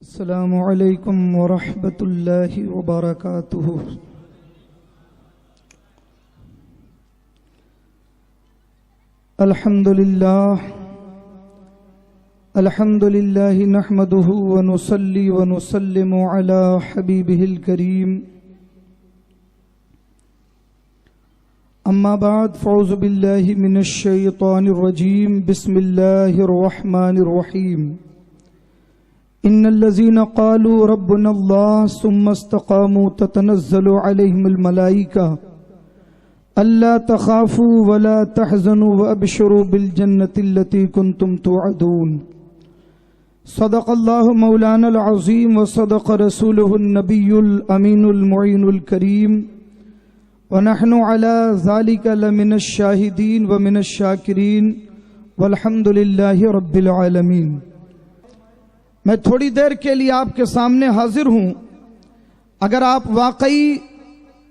अस्सलामु अलैकुम वरहमतुल्लाहि वबरकातुहू। अल्हम्दुलिल्लाह नहमदुहु व नुसल्ली व नुसल्लिमु अला हबीबिहिल करीम। अम्मा बाद फ़ौज़ु बिल्लाहि मिनश शैतानिर रजीम। बिस्मिल्लाहिर रहमानिर रहीम। इन्नल्लज़ीना क़ालू रब्बुनल्लाह सुम्मा इस्तक़ामू ततनज़्ज़लु अलैहिमुल मलाइका अल्ला तख़ाफ़ू वला तहज़नू व अबशिरू बिल जन्नतिल्लती कुन्तुम तुअदून। सदक़ल्लाहु मौलानल अज़ीम व सदक़ रसूलुहुन नबियुल अमीनुल मुईनुल करीम व नहनु अला ज़ालिका लमिनश शाहिदीन व मिनश शाकिरीन वल्हम्दुलिल्लाहि रब्बिल आलमीन। मैं थोड़ी देर के लिए आपके सामने हाजिर हूं। अगर आप वाकई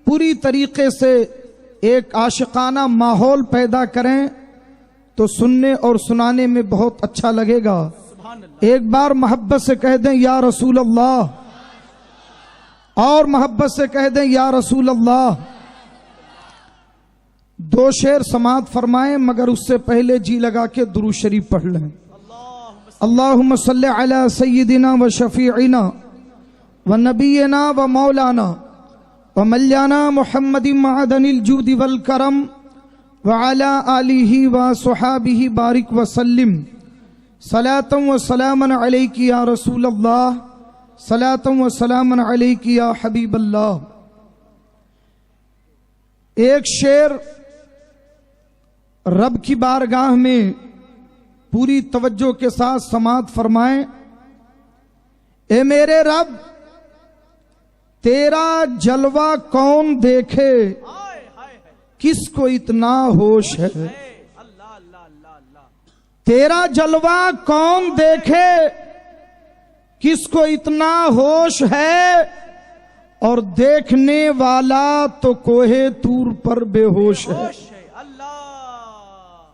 पूरी तरीके से एक आशिकाना माहौल पैदा करें तो सुनने और सुनाने में बहुत अच्छा लगेगा। एक बार मोहब्बत से कह दें या रसूल अल्लाह, और मोहब्बत से कह दें या रसूल अल्लाह। दो शेर समाअत फरमाएं, मगर उससे पहले जी लगा के दुरूद शरीफ पढ़ लें। अल्लाहुम्मा सल्ली अला सय्यिदिना व शफीइना व नबीना व मौलाना व मल्याना मुहम्मदिन मअदनिल जूदि वल करम व अला आलिहि व सुहाबिहि बारिक व सल्लिम। सलातन व सलामन अलैकी या रसूल अल्लाह, सलातन व सलामन अलैकी या हबीब अल्लाह। एक शेर रब की बारगाह में पूरी तवज्जो के साथ समाअत फरमाएं। ए मेरे रब, तेरा जलवा कौन देखे, किसको इतना होश है। तेरा जलवा कौन देखे, किसको इतना होश है। और देखने वाला तो कोहे तूर पर बेहोश है।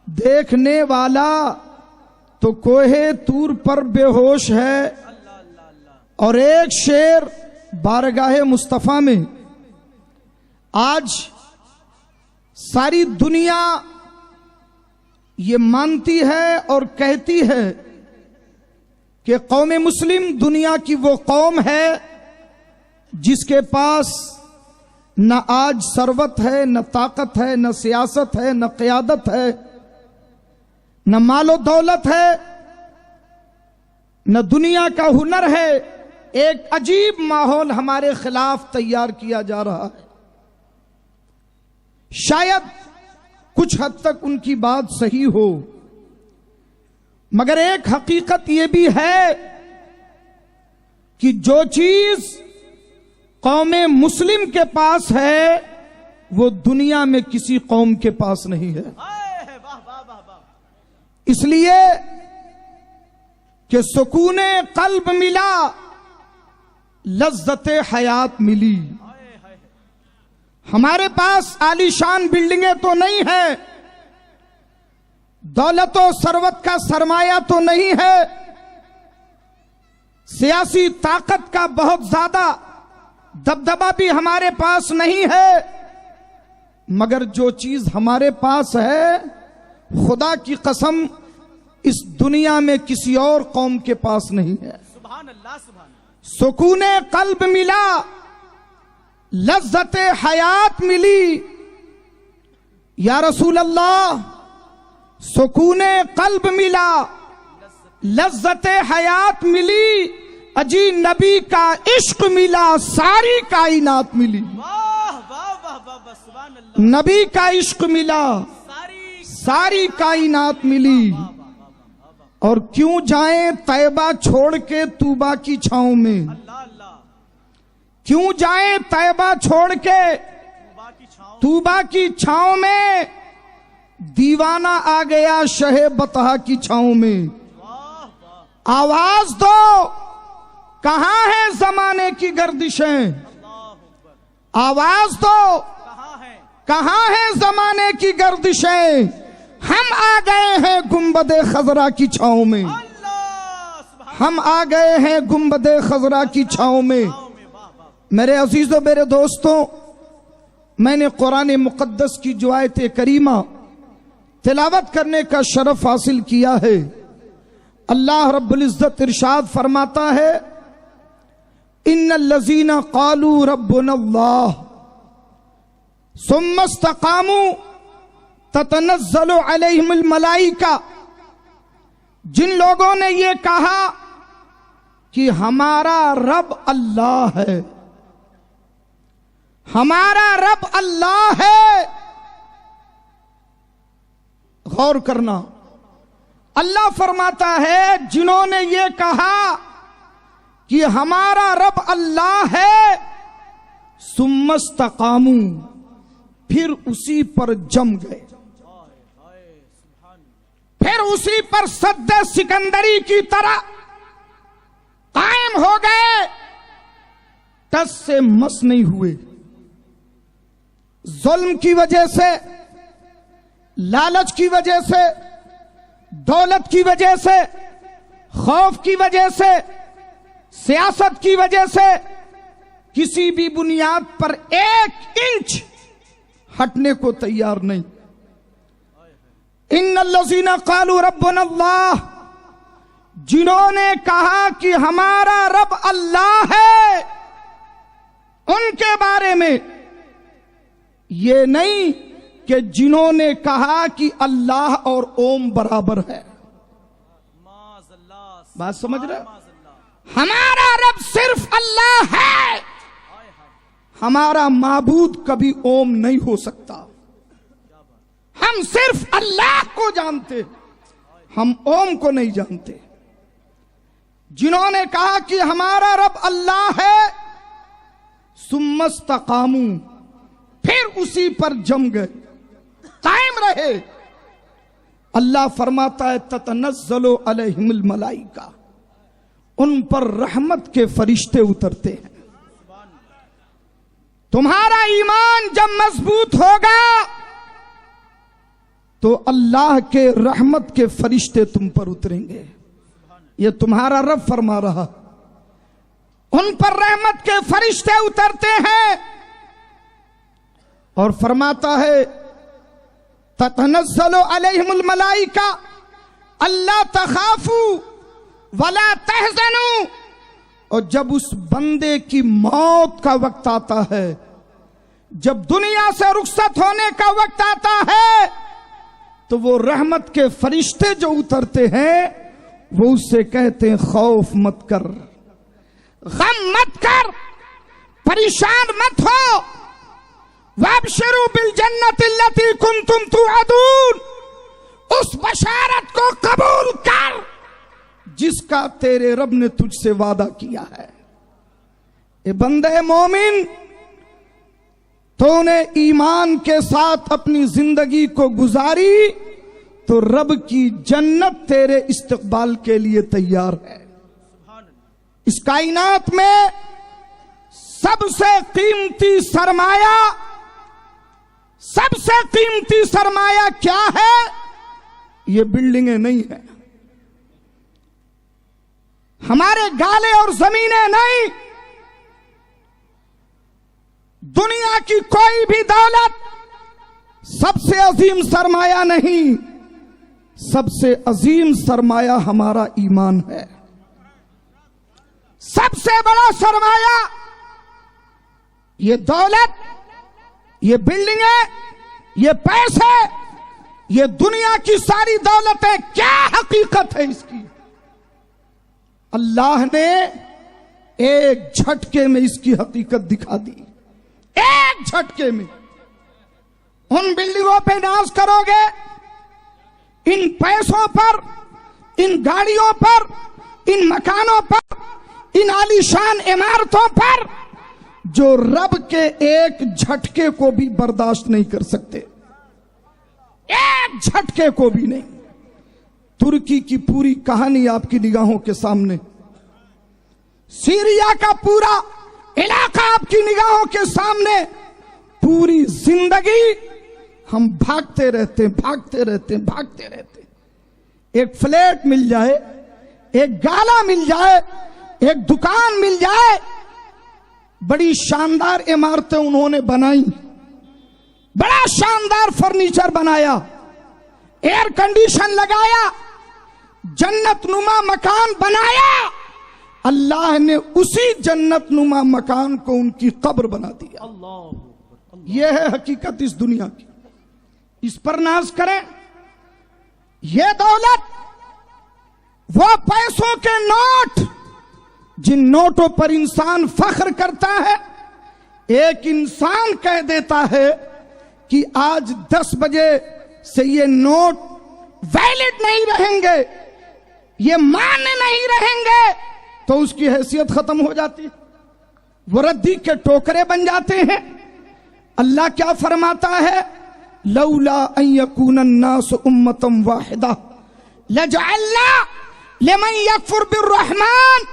देखने वाला तो कोहे तूर पर बेहोश है। और एक शेर बारगाहे मुस्तफा में, आज सारी दुनिया ये मानती है और कहती है कि कौम मुस्लिम दुनिया की वो कौम है जिसके पास न आज सरवत है, न ताकत है, न सियासत है, न क़यादत है, न मालो दौलत है, न दुनिया का हुनर है। एक अजीब माहौल हमारे खिलाफ तैयार किया जा रहा है। शायद कुछ हद तक उनकी बात सही हो, मगर एक हकीकत यह भी है कि जो चीज कौम मुस्लिम के पास है वो दुनिया में किसी कौम के पास नहीं है। इसलिए कि सुकूने कल्ब मिला, लज्जते हयात मिली। हमारे पास आलीशान बिल्डिंगें तो नहीं है, दौलत और सरवत का सरमाया तो नहीं है, सियासी ताकत का बहुत ज्यादा दबदबा भी हमारे पास नहीं है, मगर जो चीज हमारे पास है, खुदा की कसम इस दुनिया में किसी और कौम के पास नहीं है। सुभान अल्लाह, सुभान अल्लाह। सुकूने कल्ब मिला, लज्जते हयात मिली। या रसूल अल्लाह, सुकूने कल्ब मिला, लज्जते हयात मिली। अजी नबी का इश्क मिला, सारी कायनात मिली। वाह वाह वाह वाह, सुभान अल्लाह। नबी का इश्क मिला, सारी कायनात मिली। और क्यों जाएं तैबा छोड़ के तूबा की छांव में, क्यों जाएं तैबा छोड़ के तूबा की छांव में। दीवाना आ गया शहे बतहा की छांव में। आवाज दो, कहां है जमाने की गर्दिशें। आवाज दो, कहां है जमाने की गर्दिशें। हम आ गए हैं गुंबदे खजरा की छांव में। हम आ गए हैं गुंबदे खजरा की छांव में। मेरे अजीजों, मेरे दोस्तों, मैंने कुरान मुकद्दस की जो आयत करीमा तिलावत करने का शरफ हासिल किया है। अल्लाह रब्बुल इज्जत इरशाद फरमाता है, इन्नल्लज़ीना क़ालू रब्बुनल्लाह सुम्मा इस्तक़ामू ततनज़्ज़लु अलैहिमुल मलाइका। जिन लोगों ने ये कहा कि हमारा रब अल्लाह है, हमारा रब अल्लाह है। गौर करना, अल्लाह फरमाता है जिन्होंने ये कहा कि हमारा रब अल्लाह है, सुम्मस्तकामू, फिर उसी पर जम गए, फिर उसी पर सद्दे सिकंदरी की तरह कायम हो गए, टस से मस नहीं हुए। जुल्म की वजह से, लालच की वजह से, दौलत की वजह से, खौफ की वजह से, सियासत की वजह से किसी भी बुनियाद पर 1 इंच हटने को तैयार नहीं। इन्नल्लज़ीना क़ालू रब्बुनल्लाह, जिन्होंने कहा कि हमारा रब अल्लाह है, उनके बारे में ये नहीं कि जिन्होंने कहा कि अल्लाह और ओम बराबर है। बात समझ रहे? हमारा रब सिर्फ अल्लाह है, हमारा माबूद कभी ओम नहीं हो सकता। हम सिर्फ अल्लाह को जानते, हम ओम को नहीं जानते। जिन्होंने कहा कि हमारा रब अल्लाह है, सुम्मस्तकामू, फिर उसी पर जम गए, कायम रहे। अल्लाह फरमाता है ततनज़्ज़लु अलैहिमुल मलाइका, उन पर रहमत के फरिश्ते उतरते हैं। तुम्हारा ईमान जब मजबूत होगा तो अल्लाह के रहमत के फरिश्ते तुम पर उतरेंगे। ये तुम्हारा रब फरमा रहा, उन पर रहमत के फरिश्ते उतरते हैं और फरमाता है ततनज़्ज़लु अलैहिमुल मलाइका अल्ला तखाफू वला तहज़नू। और जब उस बंदे की मौत का वक्त आता है, जब दुनिया से रुखसत होने का वक्त आता है, तो वो रहमत के फरिश्ते जो उतरते हैं वो उससे कहते हैं खौफ मत कर, गम मत कर, परेशान मत हो, वबशिरू बिल जन्नति अल्लती कुंतुम तुअदून, उस बशारत को कबूल कर जिसका तेरे रब ने तुझसे वादा किया है। ए बंदे मोमिन, तूने ईमान के साथ अपनी जिंदगी को गुजारी तो रब की जन्नत तेरे इस्तकबाल के लिए तैयार है। इस कायनात में सबसे कीमती सरमाया, सबसे कीमती सरमाया क्या है? ये बिल्डिंगें नहीं है, हमारे गाले और जमीनें नहीं, दुनिया की कोई भी दौलत सबसे अजीम सरमाया नहीं। सबसे अजीम सरमाया हमारा ईमान है। सबसे बड़ा सरमाया ये दौलत, ये बिल्डिंगें, ये पैसे, ये दुनिया की सारी दौलतें, क्या हकीकत है इसकी? अल्लाह ने एक झटके में इसकी हकीकत दिखा दी। एक झटके में। उन बिल्डिंगों पे नाज करोगे, इन पैसों पर, इन गाड़ियों पर, इन मकानों पर, इन आलीशान इमारतों पर, जो रब के एक झटके को भी बर्दाश्त नहीं कर सकते, एक झटके को भी नहीं। तुर्की की पूरी कहानी आपकी निगाहों के सामने, सीरिया का पूरा इलाका आपकी निगाहों के सामने, पूरी जिंदगी हम भागते रहते, भागते रहते, भागते रहते। एक फ्लैट मिल जाए, एक गाला मिल जाए, एक दुकान मिल जाए। बड़ी शानदार इमारतें उन्होंने बनाई, बड़ा शानदार फर्नीचर बनाया, एयर कंडीशन लगाया, जन्नत नुमा मकान बनाया। अल्लाह ने उसी जन्नत नुमा मकान को उनकी कब्र बना दिया। यह है हकीकत इस दुनिया की। इस पर नाज करें। यह दौलत, वो पैसों के नोट जिन नोटों पर इंसान फख्र करता है। एक इंसान कह देता है कि आज 10 बजे से ये नोट वैलिड नहीं रहेंगे, ये मान्य नहीं रहेंगे, तो उसकी हैसियत खत्म हो जाती है, वो रद्दी के टोकरे बन जाते हैं। अल्लाह क्या फरमाता है? लौला अन यकून अन्नास उम्मतम वाहिदा लजअलना लिमन यकफुर बिर्रहमान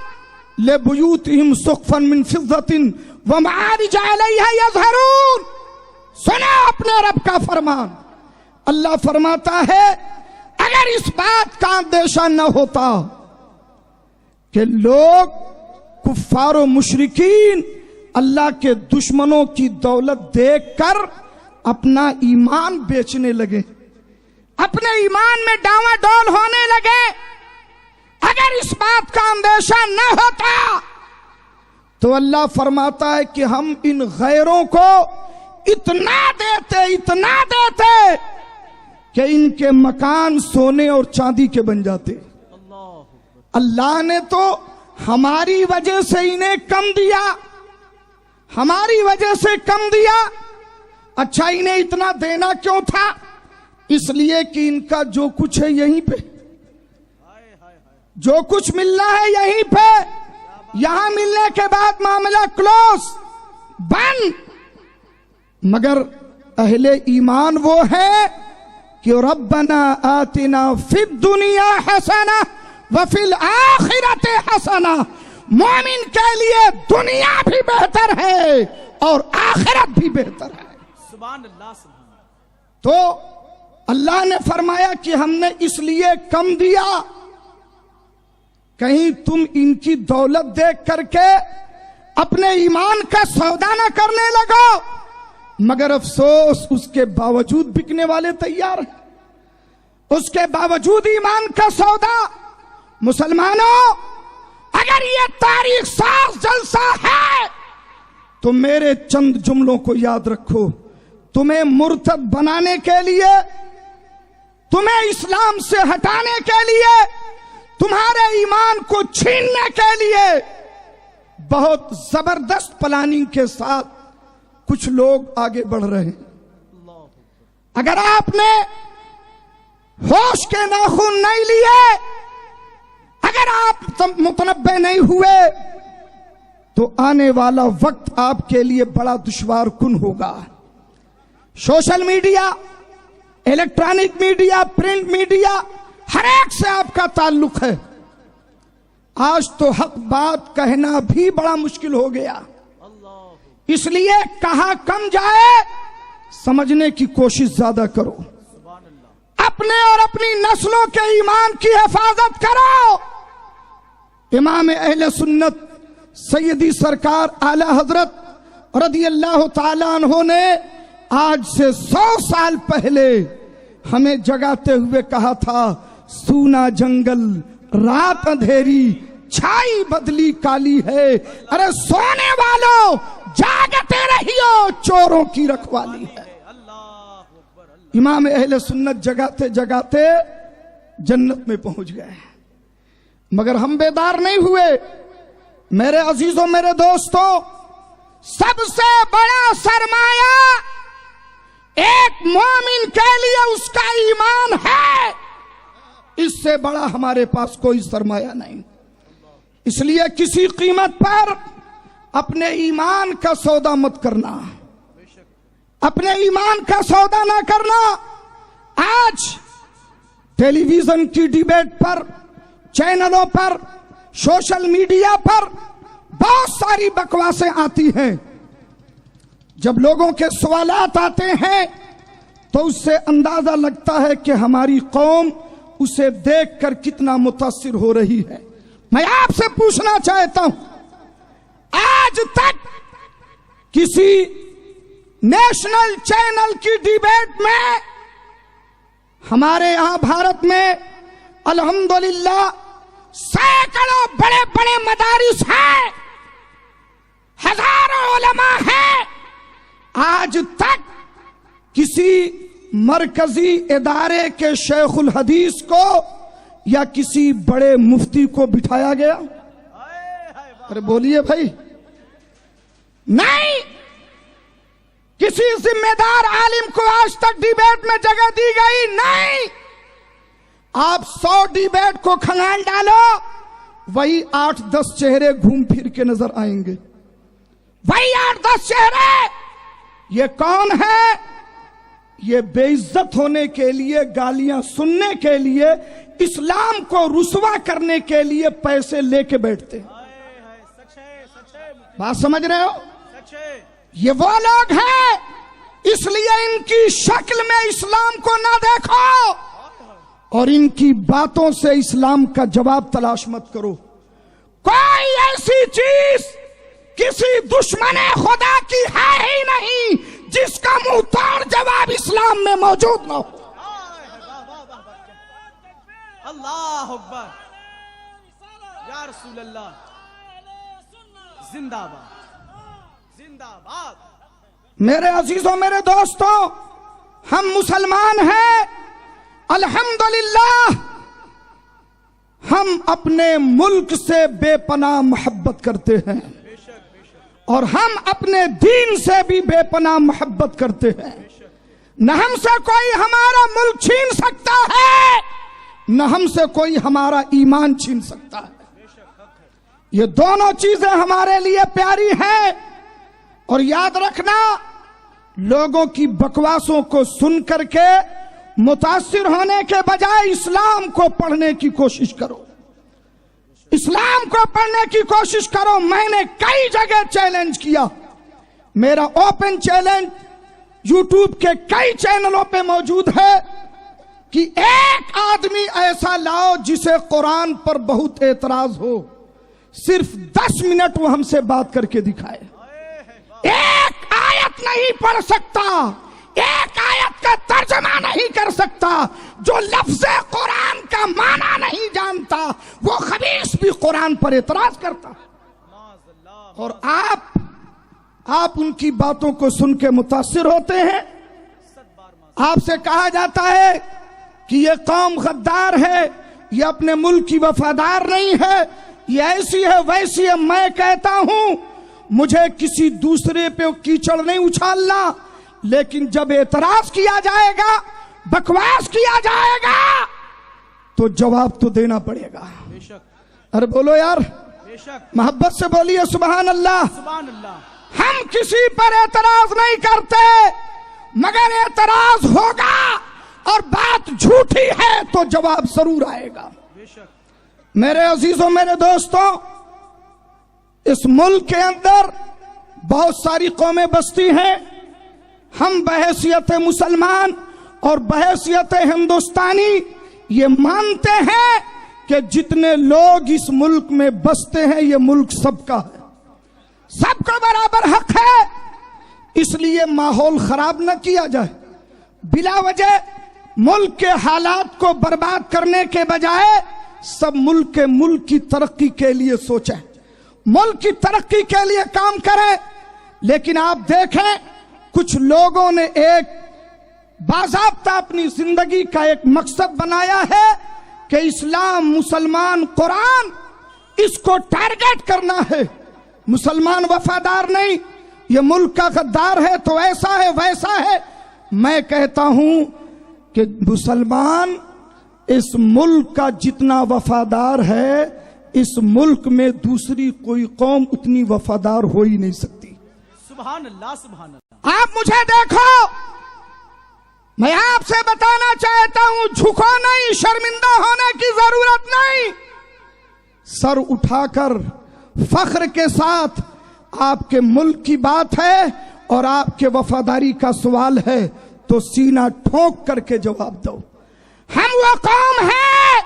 लिबुयूतिहिम सुक़फन मिन फिज़्ज़तिन व मआरिज अलैहा यज़हरून। सुना अपने रब का फरमान। अल्लाह फरमाता है अगर इस बात का अंदेशा न होता कि लोग कुफ्फार मुशरिकीन अल्लाह के दुश्मनों की दौलत देखकर अपना ईमान बेचने लगे, अपने ईमान में डावाडोल होने लगे, अगर इस बात का अंदेशा न होता तो अल्लाह फरमाता है कि हम इन गैरों को इतना देते कि इनके मकान सोने और चांदी के बन जाते। अल्लाह ने तो हमारी वजह से इन्हें कम दिया, हमारी वजह से कम दिया। अच्छा, इन्हें इतना देना क्यों था? इसलिए कि इनका जो कुछ है यहीं पे, जो कुछ मिलना है यहीं पे, यहां मिलने के बाद मामला क्लोज, बंद। मगर अहले ईमान वो है कि रब्बना आतिना फिद दुनिया हसना व फिल आखिरते हसना। मोमिन के लिए दुनिया भी बेहतर है और आखिरत भी बेहतर है। सुभान अल्लाह। तो अल्लाह ने फरमाया कि हमने इसलिए कम दिया, कहीं तुम इनकी दौलत देख करके अपने ईमान का सौदा न करने लगो। मगर अफसोस, उसके बावजूद बिकने वाले तैयार हैं, उसके बावजूद ईमान का सौदा। मुसलमानों, अगर ये तारीख साज जलसा है तो मेरे चंद जुमलों को याद रखो। तुम्हें मुर्तद बनाने के लिए, तुम्हें इस्लाम से हटाने के लिए, तुम्हारे ईमान को छीनने के लिए बहुत जबरदस्त प्लानिंग के साथ कुछ लोग आगे बढ़ रहे हैं। अगर आपने होश के नाखून नहीं लिए, अगर आप मुतनब्बे नहीं हुए, तो आने वाला वक्त आपके लिए बड़ा दुश्वार कुन होगा। Social media, electronic media, print media, हर एक से आपका ताल्लुक है। आज तो हक बात कहना भी बड़ा मुश्किल हो गया, इसलिए कहा कम जाए, समझने की कोशिश ज्यादा करो। अपने और अपनी नस्लों के ईमान की हिफाजत करो। इमाम अहले सुन्नत सैयदी सरकार आला हजरत रदी अल्लाह ताला अन्हो ने आज से 100 साल पहले हमें जगाते हुए कहा था, सूना जंगल रात अंधेरी छाई बदली काली है, अरे सोने वालों जागते रहियो चोरों की रखवाली है। इमाम अहले सुन्नत जगाते जगाते जन्नत में पहुंच गए, मगर हम बेदार नहीं हुए। मेरे अजीजों, मेरे दोस्तों, सबसे बड़ा सरमाया एक मोमिन के लिए उसका ईमान है। इससे बड़ा हमारे पास कोई सरमाया नहीं। इसलिए किसी कीमत पर अपने ईमान का सौदा मत करना, अपने ईमान का सौदा ना करना। आज टेलीविजन की डिबेट पर, चैनलों पर, सोशल मीडिया पर बहुत सारी बकवासें आती हैं। जब लोगों के सवालात आते हैं तो उससे अंदाजा लगता है कि हमारी कौम उसे देखकर कितना मुतासिर हो रही है। मैं आपसे पूछना चाहता हूं, आज तक किसी नेशनल चैनल की डिबेट में हमारे यहां भारत में अल्हम्दुलिल्लाह सैकड़ों बड़े बड़े मदारिस हैं, हजारों उलमा हैं, आज तक किसी मरकजी इदारे के शेखुल हदीस को या किसी बड़े मुफ्ती को बिठाया गया? अरे बोलिए भाई, नहीं। किसी जिम्मेदार आलिम को आज तक डिबेट में जगह दी गई? नहीं। आप 100 डिबेट को खंगाल डालो, वही 8-10 चेहरे घूम फिर के नजर आएंगे, वही 8-10 चेहरे। ये कौन है? ये बेइज्जत होने के लिए, गालियां सुनने के लिए, इस्लाम को रुसवा करने के लिए पैसे लेके बैठते हैं। बात समझ रहे हो? ये वो लोग हैं, इसलिए इनकी शक्ल में इस्लाम को ना देखो और इनकी बातों से इस्लाम का जवाब तलाश मत करो। कोई ऐसी चीज किसी दुश्मन खुदा की है ही नहीं जिसका मुंह तोड़ जवाब इस्लाम में मौजूद ना हो। अल्लाह अकबर, या रसूल अल्लाह, जिंदाबाद जिंदाबाद। मेरे अजीजों, मेरे दोस्तों, हम मुसलमान हैं, अल्हम्दुलिल्लाह। हम अपने मुल्क से बेपनाह मोहब्बत करते हैं और हम अपने दीन से भी बेपनाह मोहब्बत करते हैं। न हमसे कोई हमारा मुल्क छीन सकता है, न हमसे कोई हमारा ईमान छीन सकता है। ये दोनों चीजें हमारे लिए प्यारी हैं। और याद रखना, लोगों की बकवासों को सुन करके मुतासिर होने के बजाय इस्लाम को पढ़ने की कोशिश करो, इस्लाम को पढ़ने की कोशिश करो। मैंने कई जगह चैलेंज किया, मेरा ओपन चैलेंज यूट्यूब के कई चैनलों पे मौजूद है कि एक आदमी ऐसा लाओ जिसे कुरान पर बहुत एतराज हो, सिर्फ 10 मिनट वो हमसे बात करके दिखाए। एक आयत नहीं पढ़ सकता, एक आयत का तर्जमा नहीं कर सकता, जो लफ्ज़ कुरान का माना नहीं जानता, वो खबीस भी कुरान पर एतराज करता। और आप उनकी बातों को सुन के मुतासिर होते हैं। आपसे कहा जाता है कि ये कौम गद्दार है, ये अपने मुल्क की वफादार नहीं है, ये ऐसी है वैसी है। मैं कहता हूं, मुझे किसी दूसरे पे कीचड़ नहीं उछालना, लेकिन जब एतराज किया जाएगा, बकवास किया जाएगा, तो जवाब तो देना पड़ेगा। अरे बोलो यार, मोहब्बत से बोलिए सुभान अल्लाह। सुभान अल्लाह। हम किसी पर एतराज नहीं करते, मगर एतराज होगा और बात झूठी है तो जवाब जरूर आएगा। मेरे अजीजों, मेरे दोस्तों, इस मुल्क के अंदर बहुत सारी कौमें बसती हैं। हम बहैसियत मुसलमान और बहैसियत हिंदुस्तानी ये मानते हैं कि जितने लोग इस मुल्क में बसते हैं, ये मुल्क सबका है, सबका बराबर हक है। इसलिए माहौल खराब न किया जाए। बिला वजह मुल्क के हालात को बर्बाद करने के बजाय सब मुल्क की तरक्की के लिए सोचें, मुल्क की तरक्की के लिए काम करें। लेकिन आप देखें, कुछ लोगों ने एक बाज़ाब्ता अपनी जिंदगी का एक मकसद बनाया है कि इस्लाम, मुसलमान, कुरान, इसको टारगेट करना है। मुसलमान वफादार नहीं, ये मुल्क का गद्दार है, तो ऐसा है वैसा है। मैं कहता हूं कि मुसलमान इस मुल्क का जितना वफादार है, इस मुल्क में दूसरी कोई कौम उतनी वफादार हो ही नहीं सकती। सुभान अल्लाह, सुभान अल्लाह। आप मुझे देखो, मैं आपसे बताना चाहता हूं, झुको नहीं, शर्मिंदा होने की जरूरत नहीं। सर उठाकर फख्र के साथ आपके मुल्क की बात है और आपके वफादारी का सवाल है, तो सीना ठोक करके जवाब दो। हम वो कौम है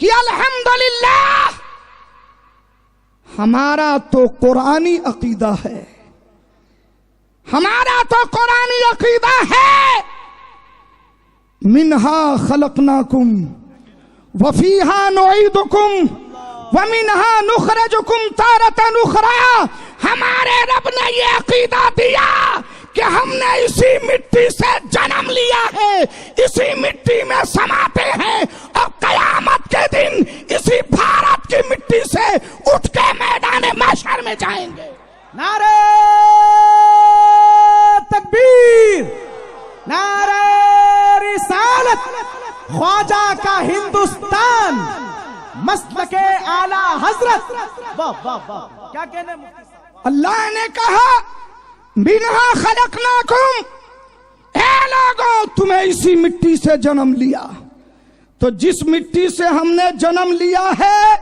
कि अल्हम्दुलिल्लाह हमारा तो कुरानी अकीदा है, हमारा तो कुरानी अकीदा है। मिन्हा खलकनाकुम वफीहा नुईदुकुम वमिन्हा नुखरजुकुम तारतन उखरा। हमारे रब ने ये अकीदा दिया कि हमने इसी मिट्टी से जन्म लिया है, इसी मिट्टी में समाते हैं और कयामत के दिन इसी भारत की मिट्टी से उठ के मैदान महशर में जाएंगे। नारे तकबीर, नारे रिसालत, ख्वाजा का हिंदुस्तान, मस्तके आला हजरत। वाह वाह वाह, क्या कहने मुफ्ती साहब। अल्लाह ने कहा मिन्हा खलकनाकुम, ए लोगों तुम्हें इसी मिट्टी से जन्म लिया। तो जिस मिट्टी से हमने जन्म लिया है,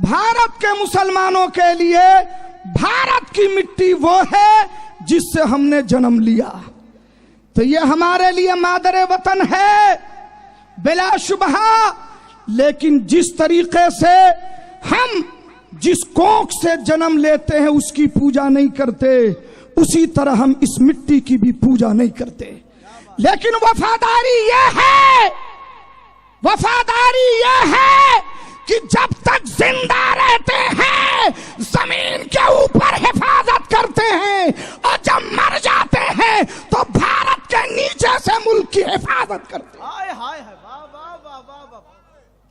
भारत के मुसलमानों के लिए भारत की मिट्टी वो है जिससे हमने जन्म लिया। तो ये हमारे लिए मादरे वतन है बिला शुबहा। लेकिन जिस तरीके से हम जिस कोख से जन्म लेते हैं उसकी पूजा नहीं करते, उसी तरह हम इस मिट्टी की भी पूजा नहीं करते। लेकिन वफादारी यह है, वफादारी यह है कि जब तक जिंदा रहते हैं जमीन के ऊपर हिफाजत करते हैं, और जब मर जाते हैं तो भारत के नीचे से मुल्क की हिफाजत करते हैं। हाय हाय हाय, वाह वाह वाह वाह वाह,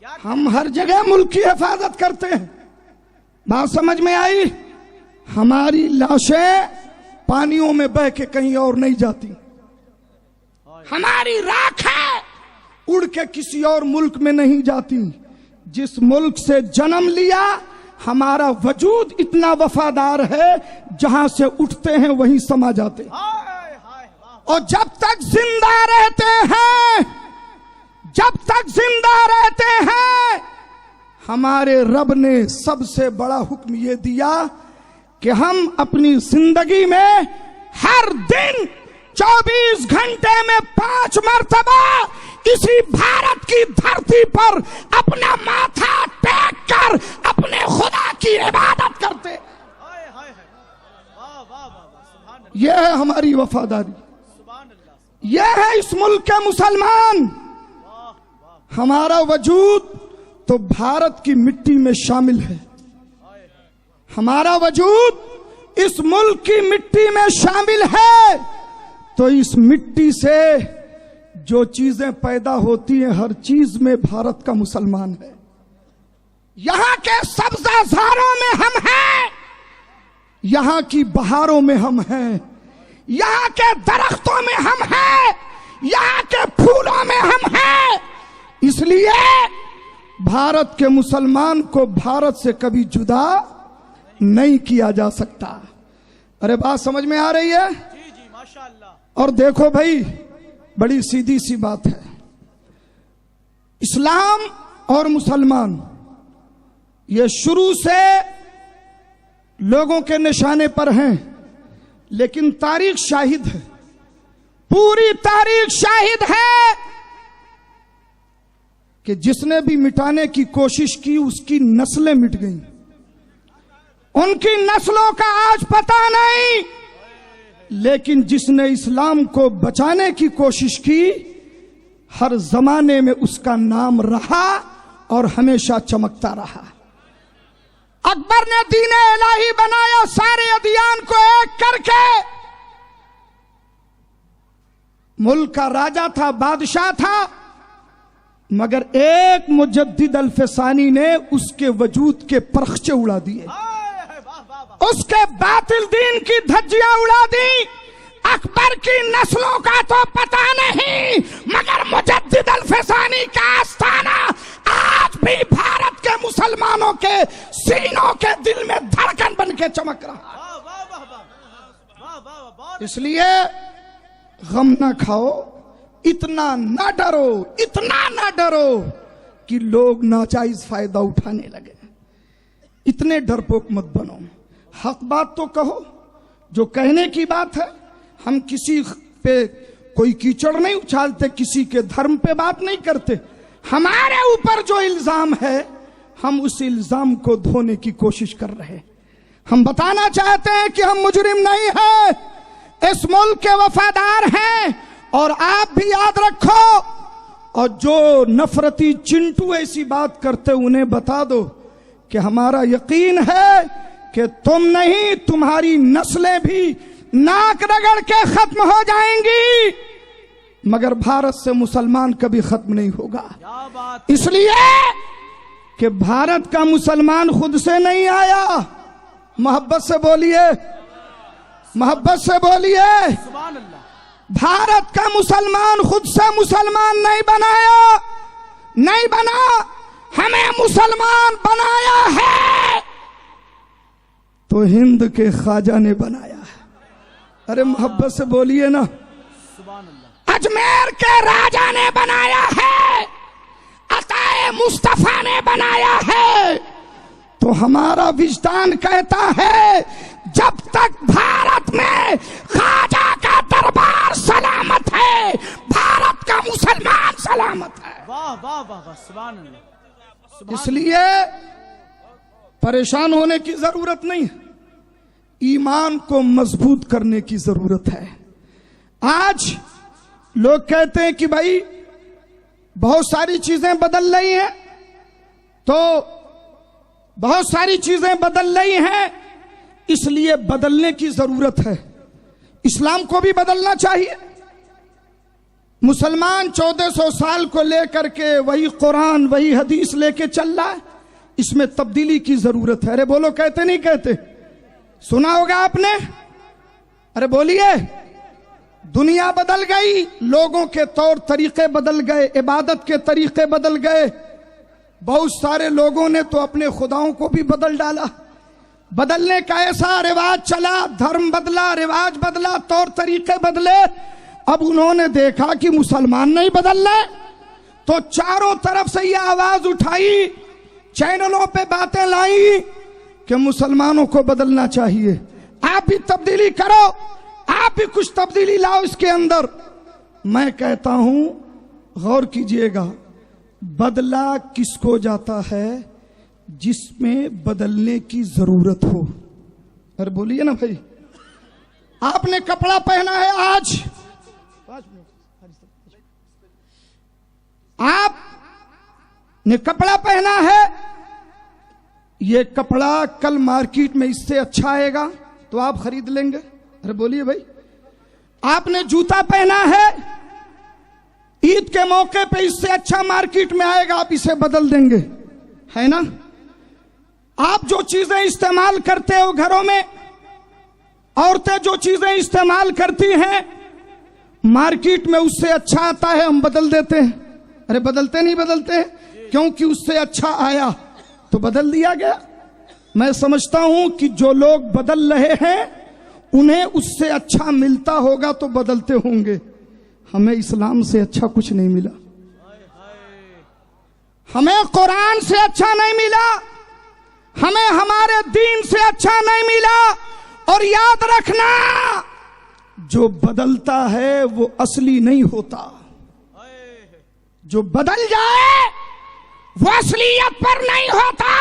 क्या हम हर जगह मुल्क की हिफाजत करते हैं। बात समझ में आई? हमारी लाशें पानियों में बह के कहीं और नहीं जाती, हमारी राखें उड़ के किसी और मुल्क में नहीं जाती। जिस मुल्क से जन्म लिया, हमारा वजूद इतना वफादार है, जहां से उठते हैं वहीं समा जाते हैं। हाय हाय वाह। और जब तक जिंदा रहते हैं, जब तक जिंदा रहते हैं, हमारे रब ने सबसे बड़ा हुक्म ये दिया कि हम अपनी जिंदगी में हर दिन 24 घंटे में 5 मरतबा इसी भारत की धरती पर अपना माथा टेक कर अपने खुदा की इबादत करते। हाय हाय हाय, वाह वाह वाह, सुभान अल्लाह, यह है हमारी वफादारी, सुभान अल्लाह, यह है इस मुल्क के मुसलमान। हमारा वजूद तो भारत की मिट्टी में शामिल है, हमारा वजूद इस मुल्क की मिट्टी में शामिल है। तो इस मिट्टी से जो चीजें पैदा होती हैं, हर चीज में भारत का मुसलमान है। यहां के सब्जाजारों में हम हैं, यहां की बहारों में हम हैं, यहां के दरख्तों में हम हैं, यहां के फूलों में हम हैं। इसलिए भारत के मुसलमान को भारत से कभी जुदा नहीं किया जा सकता। अरे बात समझ में आ रही है? जी जी माशाअल्लाह। और देखो भाई, बड़ी सीधी सी बात है, इस्लाम और मुसलमान ये शुरू से लोगों के निशाने पर हैं, लेकिन तारीख शाहिद है, पूरी तारीख शाहिद है कि जिसने भी मिटाने की कोशिश की उसकी नस्लें मिट गईं। उनकी नस्लों का आज पता नहीं, लेकिन जिसने इस्लाम को बचाने की कोशिश की, हर जमाने में उसका नाम रहा और हमेशा चमकता रहा। अकबर ने दीन इलाही बनाया सारे अदियान को एक करके। मुल्क का राजा था, बादशाह था, मगर एक मुजद्दिद अल्फसानी ने उसके वजूद के परखचे उड़ा दिए, उसके बातिल दीन की धज्जियां उड़ा दी। अकबर की नस्लों का तो पता नहीं, मगर मुजद्दिद अल्फसानी का आस्थाना आज भी भारत के मुसलमानों के सीनों के दिल में धड़कन बन के चमक रहा। इसलिए गम ना खाओ, इतना ना डरो, इतना ना डरो कि लोग नाजायज फायदा उठाने लगे। इतने डरपोक मत बनो, हक बात तो कहो, जो कहने की बात है। हम किसी पे कोई कीचड़ नहीं उछालते, किसी के धर्म पे बात नहीं करते। हमारे ऊपर जो इल्जाम है, हम उस इल्जाम को धोने की कोशिश कर रहे हैं। हम बताना चाहते हैं कि हम मुजरिम नहीं हैं, इस मुल्क के वफादार हैं। और आप भी याद रखो, और जो नफरती चिंटू ऐसी बात करते उन्हें बता दो कि हमारा यकीन है कि तुम नहीं, तुम्हारी नस्लें भी नाक रगड़ के खत्म हो जाएंगी, मगर भारत से मुसलमान कभी खत्म नहीं होगा। क्या बात। इसलिए कि भारत का मुसलमान खुद से नहीं आया। मोहब्बत से बोलिए, मोहब्बत से बोलिए। सुभान अल्लाह। भारत का मुसलमान खुद से मुसलमान नहीं बनाया, नहीं बना, हमें मुसलमान बनाया है तो हिंद के ख्वाजा ने बनाया है। अरे मोहब्बत से बोलिए ना। सुभान अल्लाह। अजमेर के राजा ने बनाया है, अताए मुस्तफा ने बनाया है। तो हमारा विजदान कहता है जब तक भारत में ख्वाजा का दरबार सलामत है, भारत का मुसलमान सलामत है। वाह वाह वाह वाह। सुभान अल्लाह। इसलिए परेशान होने की जरूरत नहीं, ईमान को मजबूत करने की जरूरत है। आज लोग कहते हैं कि भाई बहुत सारी चीजें बदल रही हैं, तो बहुत सारी चीजें बदल रही हैं, इसलिए बदलने की जरूरत है। इस्लाम को भी बदलना चाहिए। मुसलमान 1400 साल को लेकर के वही कुरान वही हदीस लेके चल रहा है, इसमें तब्दीली की जरूरत है। अरे बोलो, कहते नहीं कहते? सुना होगा आपने। अरे बोलिए। दुनिया बदल गई, लोगों के तौर तरीके बदल गए, इबादत के तरीके बदल गए। बहुत सारे लोगों ने तो अपने खुदाओं को भी बदल डाला। बदलने का ऐसा रिवाज चला, धर्म बदला, रिवाज बदला, तौर तरीके बदले। अब उन्होंने देखा कि मुसलमान नहीं बदल रहे, तो चारों तरफ से यह आवाज उठाई, चैनलों पे बातें लाई कि मुसलमानों को बदलना चाहिए। आप भी तब्दीली करो, आप भी कुछ तब्दीली लाओ इसके अंदर। मैं कहता हूं गौर कीजिएगा, बदला किसको जाता है? जिसमें बदलने की जरूरत हो। अरे बोलिए ना भाई। आपने कपड़ा पहना है आज, आपने कपड़ा पहना है, ये कपड़ा कल मार्केट में इससे अच्छा आएगा तो आप खरीद लेंगे। अरे बोलिए भाई। आपने जूता पहना है, ईद के मौके पे इससे अच्छा मार्केट में आएगा, आप इसे बदल देंगे, है ना? आप जो चीजें इस्तेमाल करते हो घरों में, औरतें जो चीजें इस्तेमाल करती हैं मार्केट में उससे अच्छा आता है, हम बदल देते हैं। अरे बदलते नहीं बदलते, क्योंकि उससे अच्छा आया तो बदल दिया गया। मैं समझता हूं कि जो लोग बदल रहे हैं उन्हें उससे अच्छा मिलता होगा तो बदलते होंगे। हमें इस्लाम से अच्छा कुछ नहीं मिला, हमें कुरान से अच्छा नहीं मिला, हमें हमारे दीन से अच्छा नहीं मिला। और याद रखना, जो बदलता है वो असली नहीं होता। जो बदल जाए वो असलियत पर नहीं होता।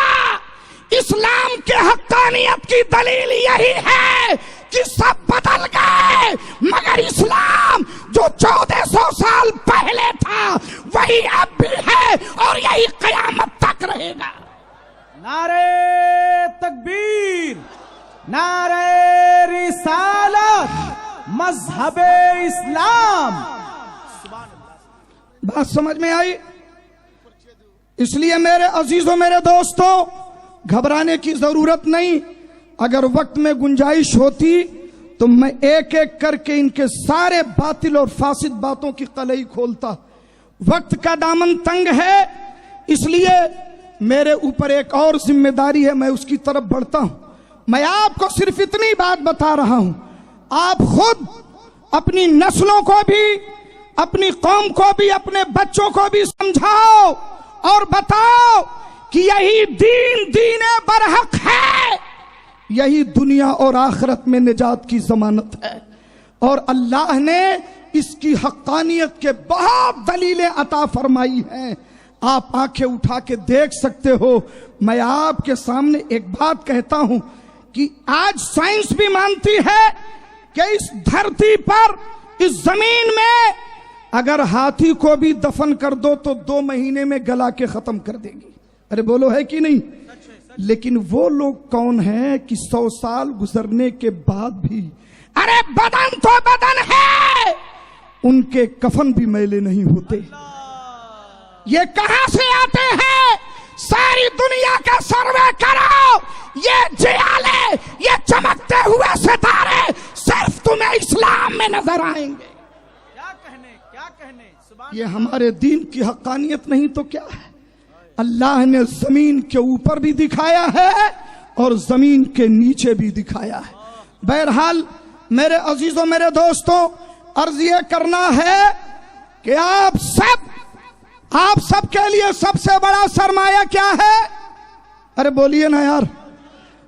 इस्लाम के हक्कानियत की दलील यही है कि सब बदल गए, मगर इस्लाम जो 1400 साल पहले था वही अब भी है और यही कयामत तक रहेगा। नारे तकबीर, नारे रिसालत, मजहबे इस्लाम। बात समझ में आई? इसलिए मेरे अजीजों, मेरे दोस्तों, घबराने की जरूरत नहीं। अगर वक्त में गुंजाइश होती तो मैं एक एक करके इनके सारे बातिल और फासिद बातों की कलई खोलता। वक्त का दामन तंग है, इसलिए मेरे ऊपर एक और जिम्मेदारी है, मैं उसकी तरफ बढ़ता हूं। मैं आपको सिर्फ इतनी बात बता रहा हूं, आप खुद अपनी नस्लों को भी, अपनी कौम को भी, अपने बच्चों को भी समझाओ और बताओ कि यही दीन बरहक है, यही दुनिया और आखिरत में निजात की जमानत है। और अल्लाह ने इसकी हक्कानियत के बहुत दलीलें अता फरमाई हैं। आप आंखें उठा के देख सकते हो। मैं आपके सामने एक बात कहता हूं कि आज साइंस भी मानती है कि इस धरती पर, इस जमीन में अगर हाथी को भी दफन कर दो तो 2 महीने में गला के खत्म कर देगी। अरे बोलो है कि नहीं? लेकिन वो लोग कौन हैं कि 100 साल गुजरने के बाद भी, अरे बदन तो बदन है, उनके कफन भी मैले नहीं होते। ये कहां से आते हैं? सारी दुनिया का सर्वे करो, ये जियाले, ये चमकते हुए सितारे सिर्फ तुम्हें इस्लाम में नजर आएंगे। क्या कहने ये हमारे दीन की हक्कानियत नहीं तो क्या है? अल्लाह ने जमीन के ऊपर भी दिखाया है और जमीन के नीचे भी दिखाया है। बहरहाल मेरे अजीजों, मेरे दोस्तों, अर्ज ये करना है कि आप सब के लिए सबसे बड़ा सरमाया क्या है? अरे बोलिए ना यार,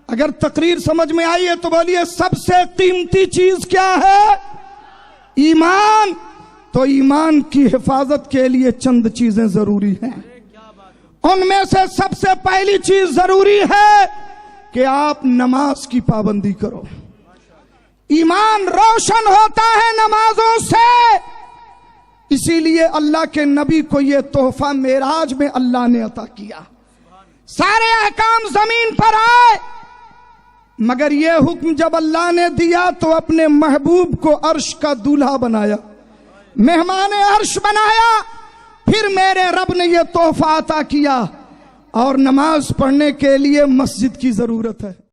अगर तकरीर समझ में आई है तो बोलिए, सबसे कीमती चीज क्या है? ईमान। तो ईमान की हिफाजत के लिए चंद चीजें जरूरी हैं। उनमें से सबसे पहली चीज जरूरी है कि आप नमाज की पाबंदी करो। ईमान रोशन होता है नमाजों से। इसीलिए अल्लाह के नबी को यह तोहफा मेराज में अल्लाह ने अता किया। सारे अहकाम जमीन पर आए, मगर यह हुक्म जब अल्लाह ने दिया तो अपने महबूब को अर्श का दूल्हा बनाया, मेहमान अर्श बनाया। फिर मेरे रब ने यह तोहफा अता किया और नमाज पढ़ने के लिए मस्जिद की जरूरत है।